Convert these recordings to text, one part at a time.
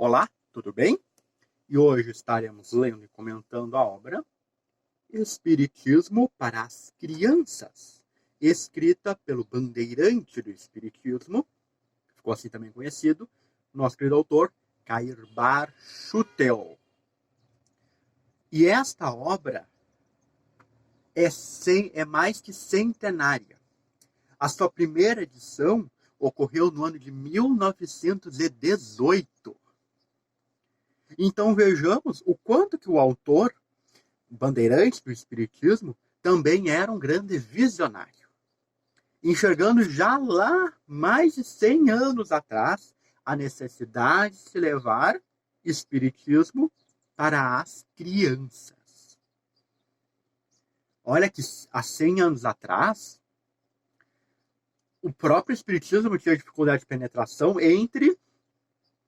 Olá, tudo bem? E hoje estaremos lendo e comentando a obra Espiritismo para as Crianças, escrita pelo bandeirante do Espiritismo, que ficou assim também conhecido, nosso querido autor, Cairbar Schutel. E esta obra é mais que centenária. A sua primeira edição ocorreu no ano de 1918. Então vejamos o quanto que o autor, bandeirante do Espiritismo, também era um grande visionário. Enxergando já lá, mais de 100 anos atrás, a necessidade de se levar Espiritismo para as crianças. Olha que há 100 anos atrás, o próprio Espiritismo tinha dificuldade de penetração entre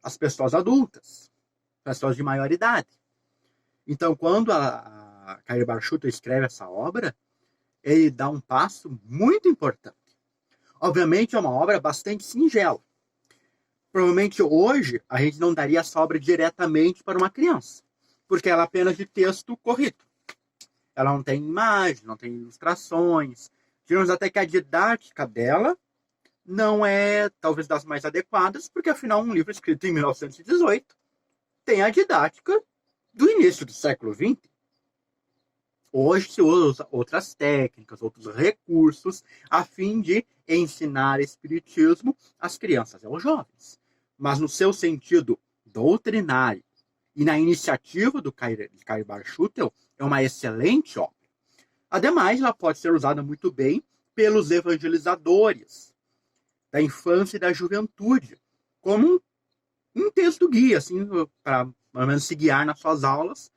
as pessoas adultas, pessoas de maior idade. Então, quando a Cairbar Schutel escreve essa obra, ele dá um passo muito importante. Obviamente, é uma obra bastante singela. Provavelmente hoje a gente não daria essa obra diretamente para uma criança, porque ela é apenas de texto corrido. Ela não tem imagem, não tem ilustrações. Digamos até que a didática dela não é talvez das mais adequadas, porque afinal um livro escrito em 1918 tem a didática do início do século XX. Hoje se usa outras técnicas, outros recursos, a fim de ensinar espiritismo às crianças e aos jovens. Mas no seu sentido doutrinário e na iniciativa do Cairbar Schutel, é uma excelente obra. Ademais, ela pode ser usada muito bem pelos evangelizadores da infância e da juventude, como um texto guia, assim, para pelo menos se guiar nas suas aulas,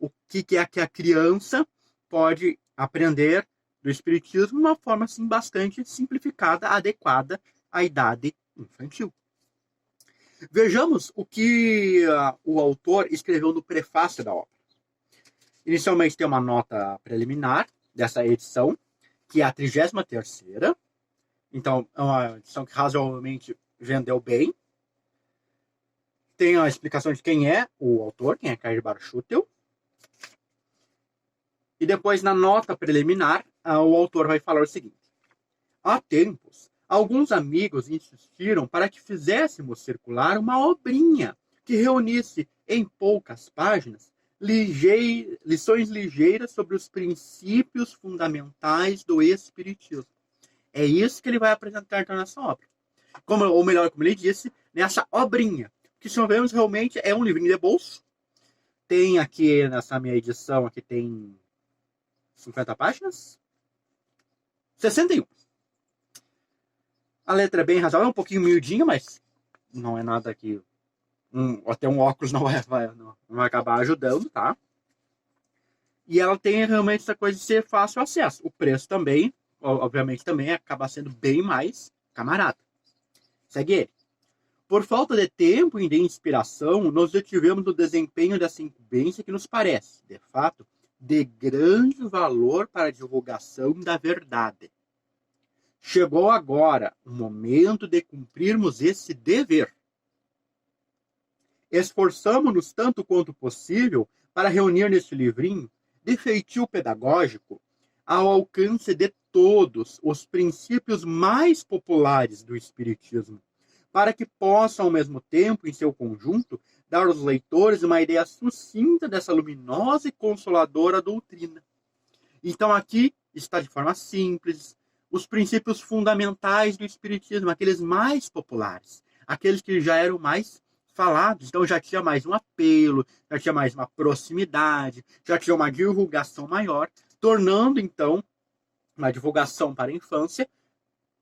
o que é que a criança pode aprender do Espiritismo de uma forma assim, bastante simplificada, adequada à idade infantil. Vejamos o que o autor escreveu no prefácio da obra. Inicialmente tem uma nota preliminar dessa edição, que é a 33ª. Então, é uma edição que razoavelmente vendeu bem. Tem a explicação de quem é o autor, quem é Cairbar Schutel. E depois, na nota preliminar, o autor vai falar o seguinte. Há tempos, alguns amigos insistiram para que fizéssemos circular uma obrinha que reunisse em poucas páginas lições ligeiras sobre os princípios fundamentais do Espiritismo. É isso que ele vai apresentar então, nessa obra. Ou melhor, como ele disse, nessa obrinha. Que, se não vemos, realmente é um livrinho de bolso. Tem aqui, nessa minha edição, aqui tem 50 páginas? 61. A letra é bem razoável, é um pouquinho miudinha, mas não é nada que... até um óculos não vai acabar ajudando, tá? E ela tem realmente essa coisa de ser fácil acesso. O preço também, obviamente, também acaba sendo bem mais camarada. Segue ele. Por falta de tempo e de inspiração, nos detivemos no desempenho dessa incumbência que nos parece, de fato, de grande valor para a divulgação da verdade. Chegou agora o momento de cumprirmos esse dever. Esforçamo-nos tanto quanto possível para reunir neste livrinho, de feitio pedagógico, ao alcance de todos os princípios mais populares do Espiritismo, para que possa, ao mesmo tempo, em seu conjunto, dar aos leitores uma ideia sucinta dessa luminosa e consoladora doutrina. Então, aqui está de forma simples os princípios fundamentais do Espiritismo, aqueles mais populares, aqueles que já eram mais falados, então já tinha mais um apelo, já tinha mais uma proximidade, já tinha uma divulgação maior, tornando, então, uma divulgação para a infância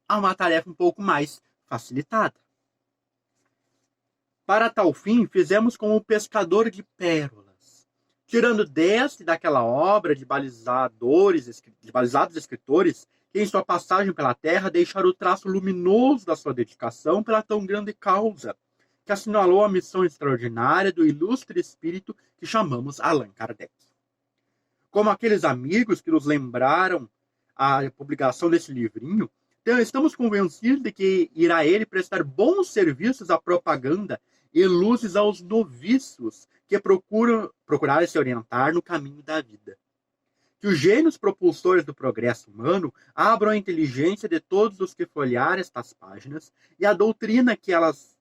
uma tarefa um pouco mais facilitada. Para tal fim, fizemos como o pescador de pérolas, tirando deste daquela obra de balizados escritores que em sua passagem pela terra deixaram o traço luminoso da sua dedicação pela tão grande causa, que assinalou a missão extraordinária do ilustre espírito que chamamos Allan Kardec. Como aqueles amigos que nos lembraram a publicação desse livrinho, então estamos convencidos de que irá ele prestar bons serviços à propaganda e luzes aos noviços que procurarem se orientar no caminho da vida. Que os gênios propulsores do progresso humano abram a inteligência de todos os que folhearem estas páginas e a doutrina que elas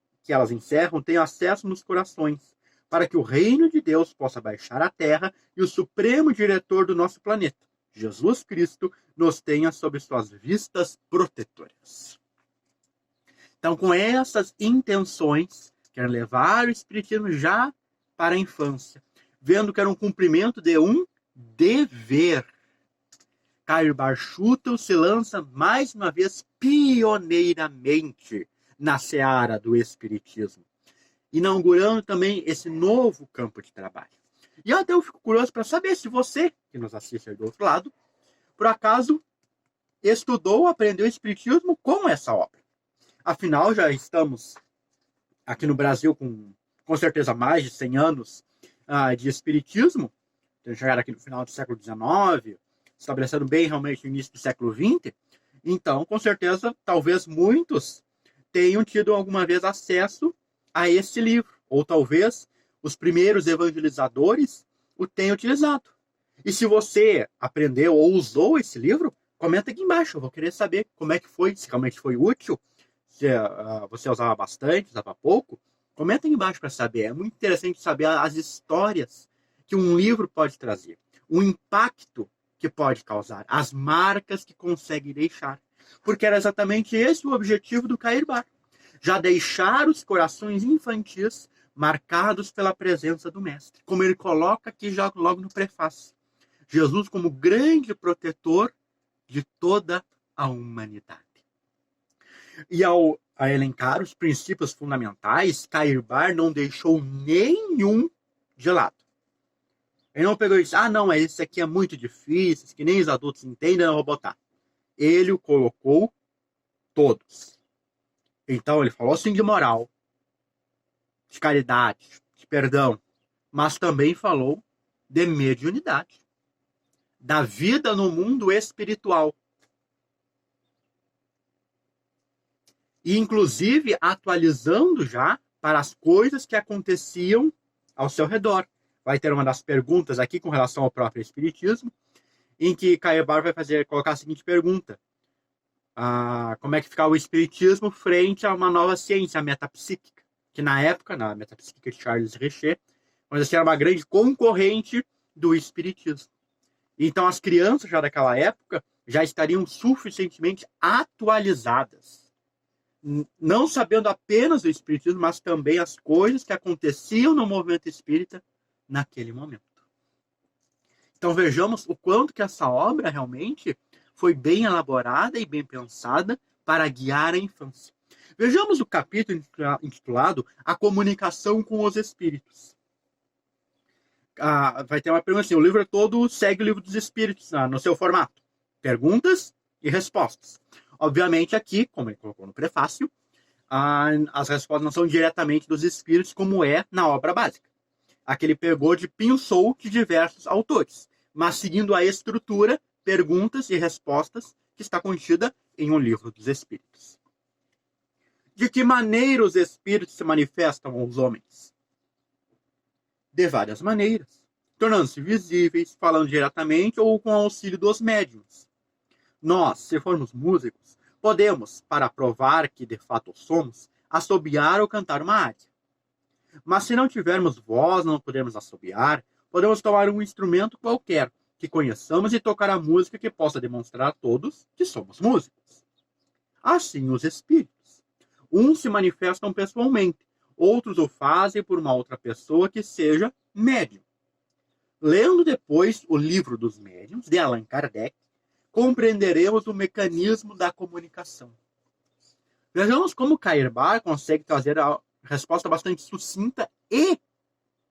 encerram tenha acesso nos corações, para que o reino de Deus possa baixar à terra e o supremo diretor do nosso planeta, Jesus Cristo, nos tenha sob suas vistas protetoras. Então, com essas intenções, quero levar o Espiritismo já para a infância, vendo que era um cumprimento de um dever. Caio Barchuto se lança mais uma vez pioneiramente na seara do Espiritismo, inaugurando também esse novo campo de trabalho. E até eu fico curioso para saber se você, que nos assiste aí do outro lado, por acaso estudou, aprendeu o Espiritismo com essa obra. Afinal, já estamos aqui no Brasil com certeza mais de 100 anos de Espiritismo, chegar aqui no final do século XIX, estabelecendo bem realmente no início do século XX. Então, com certeza, talvez muitos tenham tido alguma vez acesso a esse livro, ou talvez os primeiros evangelizadores o tenham utilizado. E se você aprendeu ou usou esse livro, comenta aqui embaixo, eu vou querer saber como é que foi, se realmente foi útil, se você usava bastante, usava pouco. Comenta aqui embaixo para saber, é muito interessante saber as histórias que um livro pode trazer, o impacto que pode causar, as marcas que consegue deixar. Porque era exatamente esse o objetivo do Cair Bar. Já deixar os corações infantis marcados pela presença do Mestre. Como ele coloca aqui já logo no prefácio. Jesus como grande protetor de toda a humanidade. E ao elencar os princípios fundamentais, Cair Bar não deixou nenhum de lado. Ele não pegou e disse, não, esse aqui é muito difícil, que nem os adultos entendem, eu vou botar. Ele o colocou todos. Então, ele falou sim de moral, de caridade, de perdão, mas também falou de mediunidade, da vida no mundo espiritual. E, inclusive, atualizando já para as coisas que aconteciam ao seu redor. Vai ter uma das perguntas aqui com relação ao próprio Espiritismo, em que Caio Bar vai colocar a seguinte pergunta. Como é que fica o Espiritismo frente a uma nova ciência, a metapsíquica? Que na época, na metapsíquica de Charles Richer, mas assim, era uma grande concorrente do Espiritismo. Então as crianças já daquela época já estariam suficientemente atualizadas. Não sabendo apenas do Espiritismo, mas também as coisas que aconteciam no movimento espírita naquele momento. Então vejamos o quanto que essa obra realmente foi bem elaborada e bem pensada para guiar a infância. Vejamos o capítulo intitulado A Comunicação com os Espíritos. Vai ter uma pergunta assim, o livro todo segue o livro dos Espíritos no seu formato. Perguntas e respostas. Obviamente aqui, como ele colocou no prefácio, as respostas não são diretamente dos Espíritos, como é na obra básica. Aqui ele pegou pinçou de diversos autores, mas seguindo a estrutura, perguntas e respostas que está contida em um livro dos Espíritos. De que maneira os Espíritos se manifestam aos homens? De várias maneiras, tornando-se visíveis, falando diretamente ou com auxílio dos médiuns. Nós, se formos músicos, podemos, para provar que de fato somos, assobiar ou cantar uma área. Mas se não tivermos voz, não podemos assobiar, podemos tomar um instrumento qualquer, que conheçamos e tocar a música que possa demonstrar a todos que somos músicos. Assim os espíritos. Uns se manifestam pessoalmente, outros o fazem por uma outra pessoa que seja médium. Lendo depois o Livro dos Médiuns, de Allan Kardec, compreenderemos o mecanismo da comunicação. Vejamos como Cair Bar consegue trazer a resposta bastante sucinta e,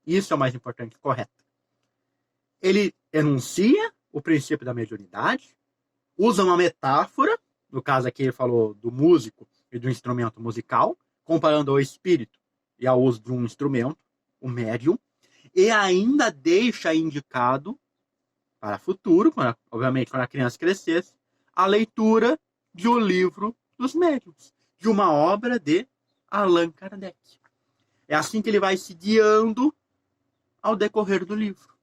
isso é o mais importante, correta. Ele enuncia o princípio da mediunidade, usa uma metáfora, no caso aqui ele falou do músico e do instrumento musical, comparando ao espírito e ao uso de um instrumento, o médium, e ainda deixa indicado para o futuro, obviamente quando a criança crescesse, a leitura de O Livro dos Médiuns, de uma obra de Allan Kardec. É assim que ele vai se guiando ao decorrer do livro.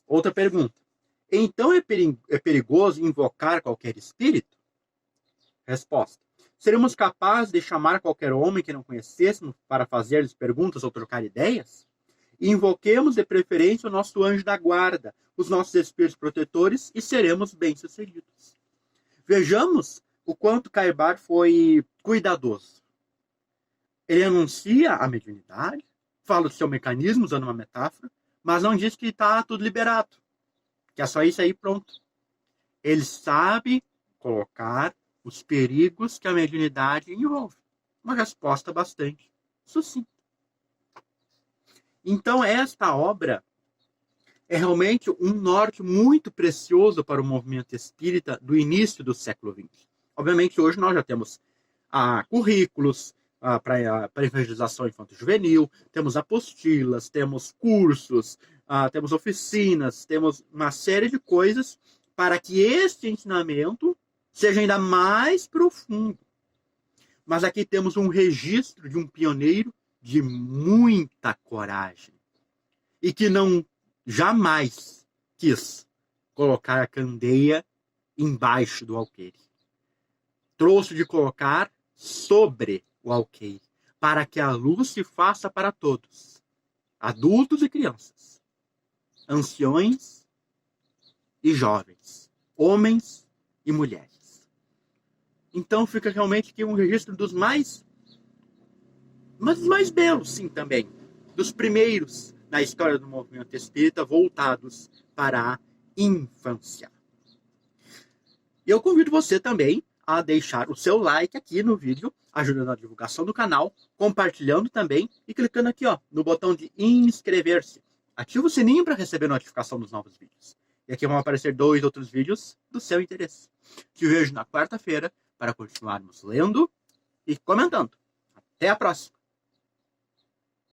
Outra pergunta. Então é perigoso invocar qualquer espírito? Resposta. Seríamos capazes de chamar qualquer homem que não conhecêssemos para fazer-lhes perguntas ou trocar ideias? E invoquemos de preferência o nosso anjo da guarda, os nossos espíritos protetores, e seremos bem-sucedidos. Vejamos o quanto Caibar foi cuidadoso. Ele anuncia a mediunidade, fala do seu mecanismo, usando uma metáfora, mas não diz que está tudo liberado, que é só isso aí, pronto. Ele sabe colocar os perigos que a mediunidade envolve. Uma resposta bastante sucinta. Então, esta obra é realmente um norte muito precioso para o movimento espírita do início do século XX. Obviamente, hoje nós já temos currículos para evangelização infanto-juvenil, temos apostilas, temos cursos, temos oficinas, temos uma série de coisas para que este ensinamento seja ainda mais profundo. Mas aqui temos um registro de um pioneiro de muita coragem e que não jamais quis colocar a candeia embaixo do alqueire. Trouxe de colocar sobre o alqueire, para que a luz se faça para todos, adultos e crianças, anciões e jovens, homens e mulheres. Então fica realmente aqui um registro dos mais belos, sim, também, dos primeiros na história do movimento espírita voltados para a infância. E eu convido você também a deixar o seu like aqui no vídeo, ajudando na divulgação do canal, compartilhando também e clicando aqui no botão de inscrever-se. Ative o sininho para receber notificação dos novos vídeos. E aqui vão aparecer 2 outros vídeos do seu interesse. Te vejo na quarta-feira para continuarmos lendo e comentando. Até a próxima!